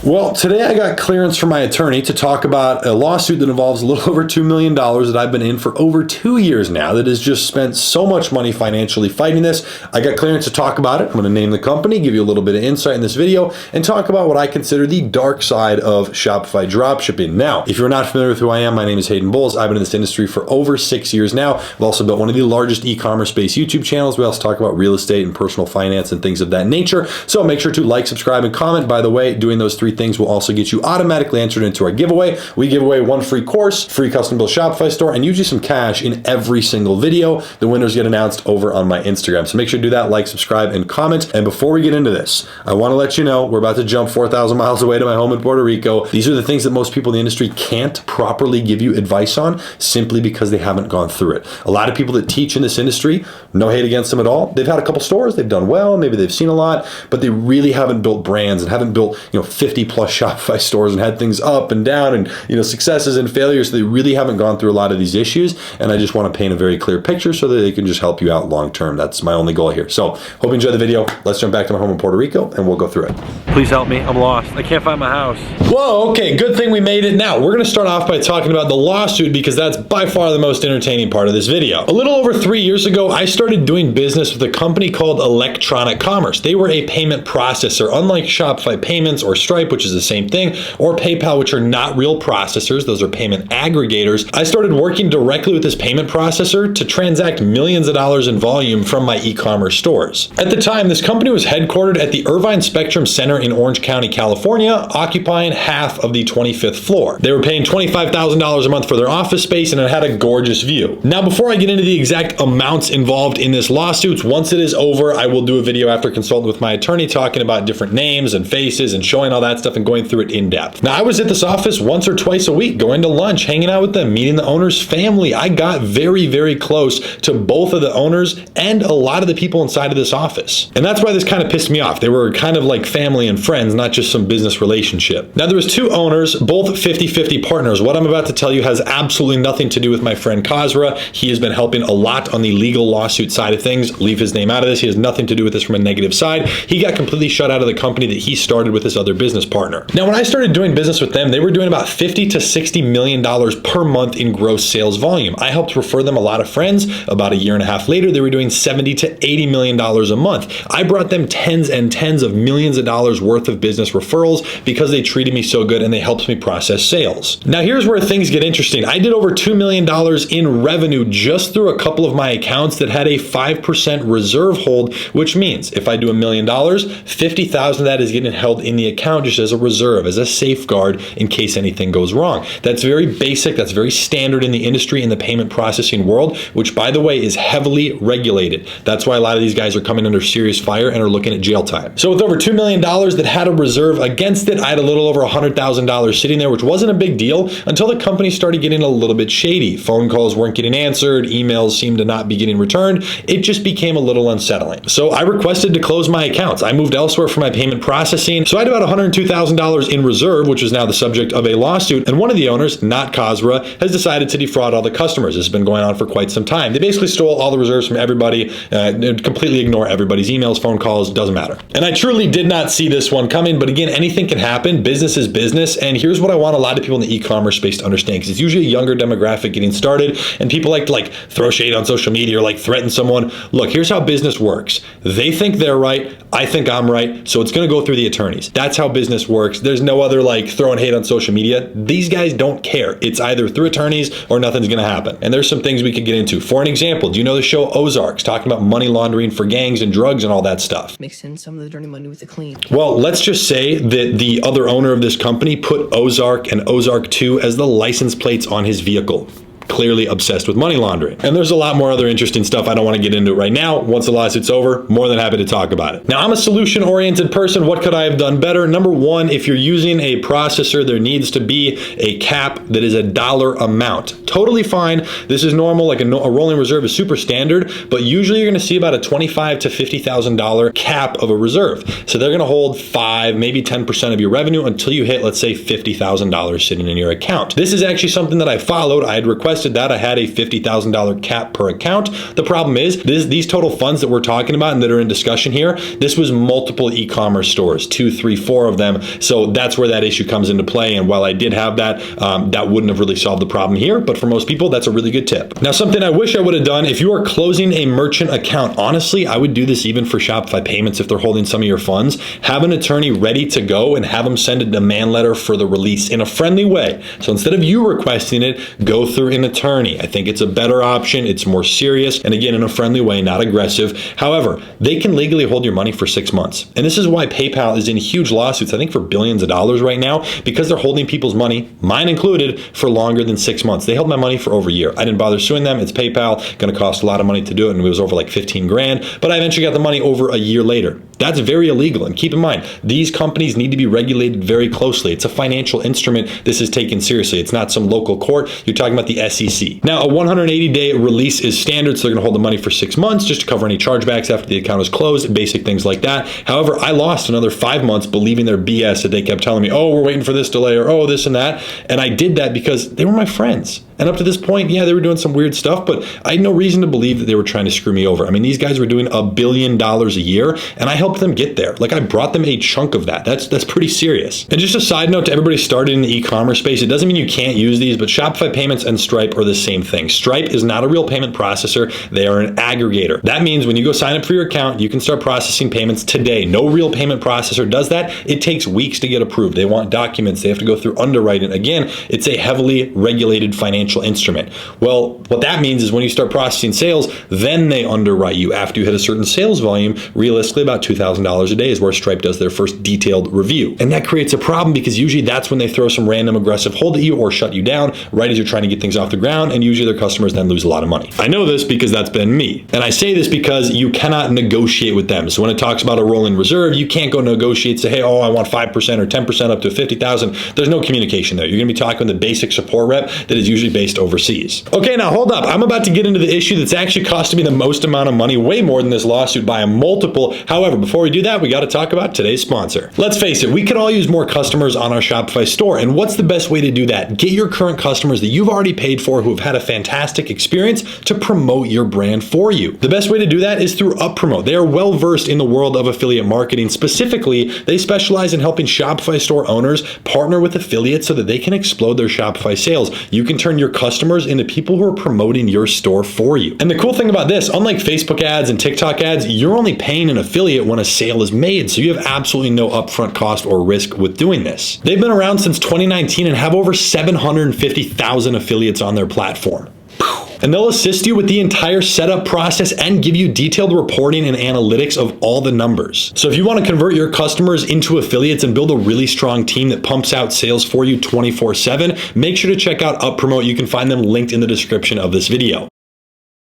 Well, today I got clearance from my attorney to talk about a lawsuit that involves a little over $2 million that I've been in for over 2 years now that has just spent so much money financially fighting this. I got clearance to talk about it. I'm going to name the company, give you a little bit of insight in this video, and talk about what I consider the dark side of Shopify dropshipping. Now, if you're not familiar with who I am, my name is Hayden Bowles. I've been in this industry for over 6 years now. I've also built one of the largest e-commerce based YouTube channels. We also talk about real estate and personal finance and things of that nature. So make sure to like, subscribe, and comment. By the way, doing those three things will also get you automatically entered into our giveaway. We give away one free course, free custom built Shopify store, and usually some cash in every single video. The winners get announced over on my Instagram. So make sure to do that, like, subscribe, and comment. And before we get into this, I want to let you know we're about to jump 4,000 miles away to my home in Puerto Rico. These are the things that most people in the industry can't properly give you advice on simply because they haven't gone through it. A lot of people that teach in this industry, no hate against them at all. They've had a couple stores, they've done well, maybe they've seen a lot, but they really haven't built brands and haven't built 50 plus Shopify stores and had things up and down and successes and failures. So they really haven't gone through a lot of these issues, and I just want to paint a very clear picture so that they can just help you out long term. That's my only goal here. So hope you enjoy the video. Let's jump back to my home in Puerto Rico and we'll go through it. Please help me, I'm lost. I can't find my house. Whoa, okay, good thing we made it. Now we're going to start off by talking about the lawsuit because that's by far the most entertaining part of this video. A little over 3 years ago, I started doing business with a company called Electronic Commerce. They were a payment processor, unlike Shopify Payments or Stripe, which is the same thing, or PayPal, which are not real processors. Those are payment aggregators. I started working directly with this payment processor to transact millions of dollars in volume from my e-commerce stores. At the time, this company was headquartered at the Irvine Spectrum Center in Orange County, California, occupying half of the 25th floor. They were paying $25,000 a month for their office space, and it had a gorgeous view. Now, before I get into the exact amounts involved in this lawsuit, once it is over, I will do a video after consulting with my attorney talking about different names and faces and showing all that stuff and going through it in depth. Now, I was at this office once or twice a week, going to lunch, hanging out with them, meeting the owner's family. I got very, very close to both of the owners and a lot of the people inside of this office. And that's why this kind of pissed me off. They were kind of like family and friends, not just some business relationship. Now, there was two owners, both 50-50 partners. What I'm about to tell you has absolutely nothing to do with my friend Kazra. He has been helping a lot on the legal lawsuit side of things. Leave his name out of this. He has nothing to do with this from a negative side. He got completely shut out of the company that he started with this other business partner. Now, when I started doing business with them, they were doing about $50 to $60 million per month in gross sales volume. I helped refer them a lot of friends. About a year and a half later, they were doing $70 to $80 million a month. I brought them tens and tens of millions of dollars worth of business referrals because they treated me so good and they helped me process sales. Now, here's where things get interesting. I did over $2 million in revenue just through a couple of my accounts that had a 5% reserve hold, which means if I do $1 million, 50,000 of that is getting held in the account just as a reserve, as a safeguard in case anything goes wrong. That's very basic. That's very standard in the industry, in the payment processing world, which, by the way, is heavily regulated. That's why a lot of these guys are coming under serious fire and are looking at jail time. So with over $2 million that had a reserve against it, I had a little over $100,000 sitting there, which wasn't a big deal until the company started getting a little bit shady. Phone calls weren't getting answered. Emails seemed to not be getting returned. It just became a little unsettling. So I requested to close my accounts. I moved elsewhere for my payment processing. So I had about $102,000 in reserve, which is now the subject of a lawsuit. And one of the owners, not Kazra, has decided to defraud all the customers. This has been going on for quite some time. They basically stole all the reserves from everybody, completely ignore everybody's emails, phone calls, doesn't matter. And I truly did not see this one coming, but again, anything can happen. Business is business. And here's what I want a lot of people in the e-commerce space to understand, because it's usually a younger demographic getting started, and people like to throw shade on social media or threaten someone. Look, here's how business works. They think they're right. I think I'm right. So it's going to go through the attorneys. That's how business works. There's no other throwing hate on social media. These guys don't care. It's either through attorneys or nothing's going to happen. And there's some things we could get into. For an example, do you know the show Ozarks, talking about money laundering for gangs and drugs and all that stuff? Mix in some of the dirty money with the clean. Well, let's just say that the other owner of this company put Ozark and Ozark 2 as the license plates on his vehicle. Clearly obsessed with money laundering. And there's a lot more other interesting stuff. I don't want to get into it right now. Once the lawsuit's over, more than happy to talk about it. Now, I'm a solution-oriented person. What could I have done better? Number one, if you're using a processor, there needs to be a cap that is a dollar amount. Totally fine. This is normal. Like a rolling reserve is super standard, but usually you're going to see about a $25,000 to $50,000 cap of a reserve. So they're going to hold 5, maybe 10% of your revenue until you hit, let's say, $50,000 sitting in your account. This is actually something that I followed. I had requested requested that, I had a $50,000 cap per account. The problem is these total funds that we're talking about and that are in discussion here, this was multiple e-commerce stores, 2, 3, 4 of them. So that's where that issue comes into play. And while I did have that, that wouldn't have really solved the problem here. But for most people, that's a really good tip. Now, something I wish I would have done, if you are closing a merchant account, honestly, I would do this even for Shopify payments if they're holding some of your funds. Have an attorney ready to go and have them send a demand letter for the release in a friendly way. So instead of you requesting it, go through an attorney. I think it's a better option. It's more serious. And again, in a friendly way, not aggressive. However, they can legally hold your money for 6 months. And this is why PayPal is in huge lawsuits, I think for billions of dollars right now, because they're holding people's money, mine included, for longer than 6 months. They held my money for over a year. I didn't bother suing them. It's PayPal, going to cost a lot of money to do it. And it was over like 15 grand, but I eventually got the money over a year later. That's very illegal. And keep in mind, these companies need to be regulated very closely. It's a financial instrument. This is taken seriously. It's not some local court. You're talking about the SEC. Now, a 180-day release is standard, so they're going to hold the money for 6 months just to cover any chargebacks after the account is closed, basic things like that. However, I lost another 5 months believing their BS that they kept telling me, oh, we're waiting for this delay, or oh, this and that. And I did that because they were my friends. And up to this point, yeah, they were doing some weird stuff, but I had no reason to believe that they were trying to screw me over. I mean, these guys were doing $1 billion a year, and I helped them get there. Like, I brought them a chunk of that. That's pretty serious. And just a side note to everybody started in the e-commerce space, it doesn't mean you can't use these, but Shopify payments and Stripe are the same thing. Stripe is not a real payment processor. They are an aggregator. That means when you go sign up for your account, you can start processing payments today. No real payment processor does that. It takes weeks to get approved. They want documents. They have to go through underwriting. Again, it's a heavily regulated financial instrument. Well, what that means is when you start processing sales, then they underwrite you after you hit a certain sales volume. Realistically, about $2,000 a day is where Stripe does their first detailed review. And that creates a problem because usually that's when they throw some random aggressive hold at you or shut you down right as you're trying to get things off the ground, and usually their customers then lose a lot of money. I know this because that's been me. And I say this because you cannot negotiate with them. So when it talks about a rolling reserve, you can't go negotiate, say, hey, oh, I want 5% or 10% up to 50,000. There's no communication there. You're going to be talking with the basic support rep that is usually based overseas. Okay, now hold up. I'm about to get into the issue that's actually costing me the most amount of money, way more than this lawsuit by a multiple. However, before we do that, we got to talk about today's sponsor. Let's face it, we could all use more customers on our Shopify store. And what's the best way to do that? Get your current customers that you've already paid for who have had a fantastic experience to promote your brand for you. The best way to do that is through UpPromote. They are well versed in the world of affiliate marketing. Specifically, they specialize in helping Shopify store owners partner with affiliates so that they can explode their Shopify sales. You can turn your customers into people who are promoting your store for you. And the cool thing about this, unlike Facebook ads and TikTok ads, you're only paying an affiliate when a sale is made. So you have absolutely no upfront cost or risk with doing this. They've been around since 2019 and have over 750,000 affiliates on their platform. And they'll assist you with the entire setup process and give you detailed reporting and analytics of all the numbers. So if you want to convert your customers into affiliates and build a really strong team that pumps out sales for you 24/7, make sure to check out UpPromote. You can find them linked in the description of this video.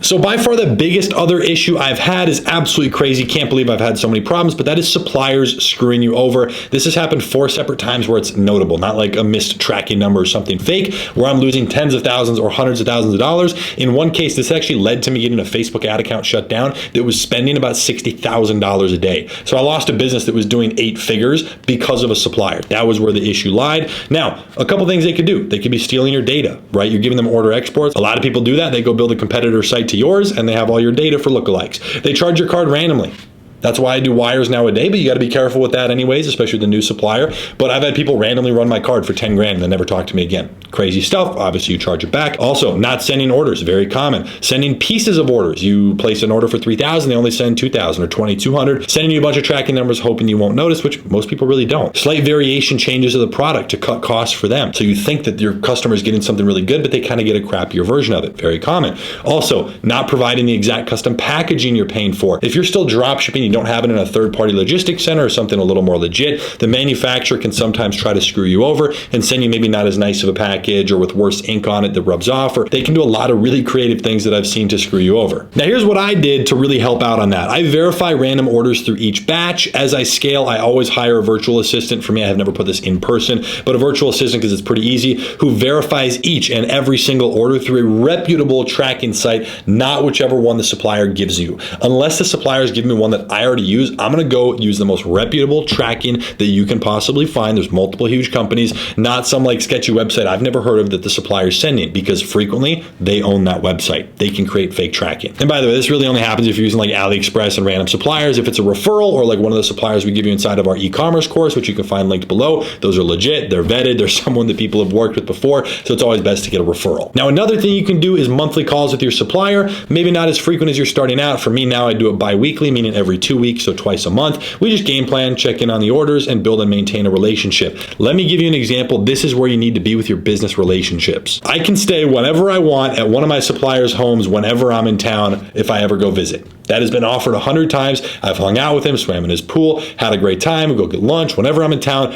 So by far the biggest other issue I've had is absolutely crazy. Can't believe I've had so many problems, but that is suppliers screwing you over. This has happened 4 separate times where it's notable, not like a missed tracking number or something fake, where I'm losing tens of thousands or hundreds of thousands of dollars. In one case, this actually led to me getting a Facebook ad account shut down that was spending about $60,000 a day. So I lost a business that was doing 8 figures because of a supplier. That was where the issue lied. Now, a couple things they could do. They could be stealing your data, right? You're giving them order exports. A lot of people do that. They go build a competitor site to yours and they have all your data for lookalikes. They charge your card randomly. That's why I do wires nowadays, but you got to be careful with that anyways, especially with the new supplier. But I've had people randomly run my card for 10 grand and then never talk to me again. Crazy stuff. Obviously, you charge it back. Also, not sending orders, very common. Sending pieces of orders. You place an order for 3,000, they only send 2,000 or 2,200. Sending you a bunch of tracking numbers, hoping you won't notice, which most people really don't. Slight variation changes of the product to cut costs for them. So you think that your customer is getting something really good, but they kind of get a crappier version of it. Very common. Also, not providing the exact custom packaging you're paying for. If you're still drop shipping, you don't have it in a third-party logistics center or something a little more legit, the manufacturer can sometimes try to screw you over and send you maybe not as nice of a package or with worse ink on it that rubs off, or they can do a lot of really creative things that I've seen to screw you over. Now, here's what I did to really help out on that. I verify random orders through each batch. As I scale, I always hire a virtual assistant. For me, I have never put this in person, but a virtual assistant, because it's pretty easy, who verifies each and every single order through a reputable tracking site, not whichever one the supplier gives you. Unless the supplier is giving me one that I supplier to use, I'm gonna go use the most reputable tracking that you can possibly find. There's multiple huge companies, not some like sketchy website I've never heard of that the supplier's sending, because frequently they own that website. They can create fake tracking. And by the way, this really only happens if you're using like AliExpress and random suppliers. If it's a referral or like one of the suppliers we give you inside of our e-commerce course, which you can find linked below, those are legit, they're vetted, they're someone that people have worked with before, so it's always best to get a referral. Now, another thing you can do is monthly calls with your supplier. Maybe not as frequent as you're starting out. For me now, I do it bi-weekly, meaning every 2 weeks, so twice a month. We just game plan, check in on the orders, and build and maintain a relationship. Let me give you an example. This is where you need to be with your business relationships. I can stay whenever I want at one of my suppliers' homes whenever I'm in town if I ever go visit. That has been offered 100 times. I've hung out with him, swam in his pool, had a great time. We go get lunch. Whenever I'm in town,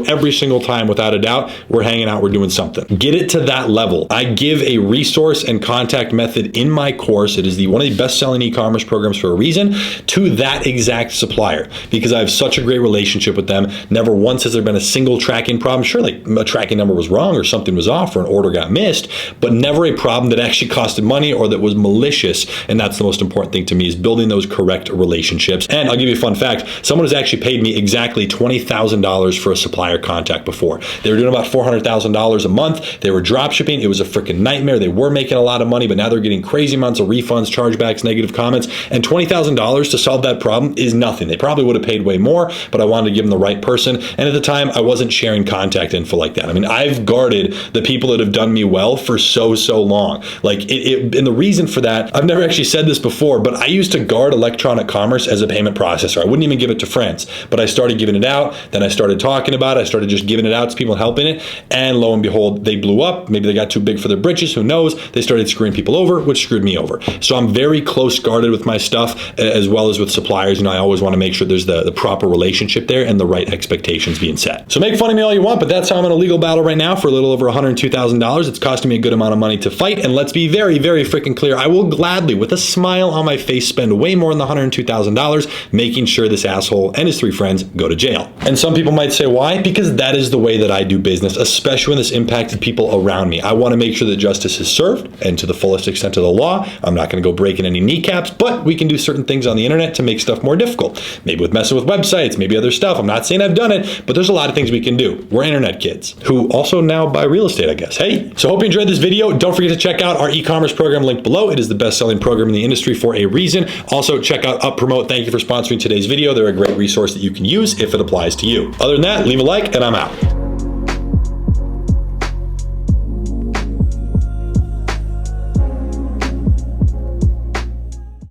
every single time, without a doubt, we're hanging out, we're doing something. Get it to that level. I give a resource and contact method in my course. It is one of the best-selling e-commerce programs for a reason, to that exact supplier, because I have such a great relationship with them. Never once has there been a single tracking problem. Sure, like a tracking number was wrong or something was off or an order got missed, but never a problem that actually costed money or that was malicious. And that's the most important thing to me, is building those correct relationships. And I'll give you a fun fact. Someone has actually paid me exactly $20,000 for a supplier contact before. They were doing about $400,000 a month. They were drop shipping. It was a freaking nightmare. They were making a lot of money, but now they're getting crazy amounts of refunds, chargebacks, negative comments, and $20,000 to solve that problem is nothing. They probably would have paid way more, but I wanted to give them the right person. And at the time, I wasn't sharing contact info like that. I mean, I've guarded the people that have done me well for so long. Like and the reason for that, I've never actually said this before, but I used to guard electronic commerce as a payment processor. I wouldn't even give it to friends, but I started giving it out. Then I started talking about it. I started just giving it out to people and helping it. And lo and behold, they blew up. Maybe they got too big for their britches. Who knows? They started screwing people over, which screwed me over. So I'm very close guarded with my stuff, as well as with suppliers. I always want to make sure there's the proper relationship there and the right expectations being set. So make fun of me all you want, but that's how I'm in a legal battle right now for a little over $102,000. It's costing me a good amount of money to fight. And let's be very, very freaking clear. I will gladly, with a smile on my face, spend way more than the $102,000 making sure this asshole and his 3 friends go to jail. And some people might say, why? Because that is the way that I do business, especially when this impacted people around me. I want to make sure that justice is served, and to the fullest extent of the law. I'm not going to go breaking any kneecaps, but we can do certain things on the internet to make stuff more difficult. Maybe with messing with websites, maybe other stuff. I'm not saying I've done it, but there's a lot of things we can do. We're internet kids who also now buy real estate, I guess. Hey, so hope you enjoyed this video. Don't forget to check out our e-commerce program linked below. It is the best-selling program in the industry for a reason. Also, check out UpPromote. Thank you for sponsoring today's video. They're a great resource that you can use if it applies to you. Other than that, leave a like and I'm out.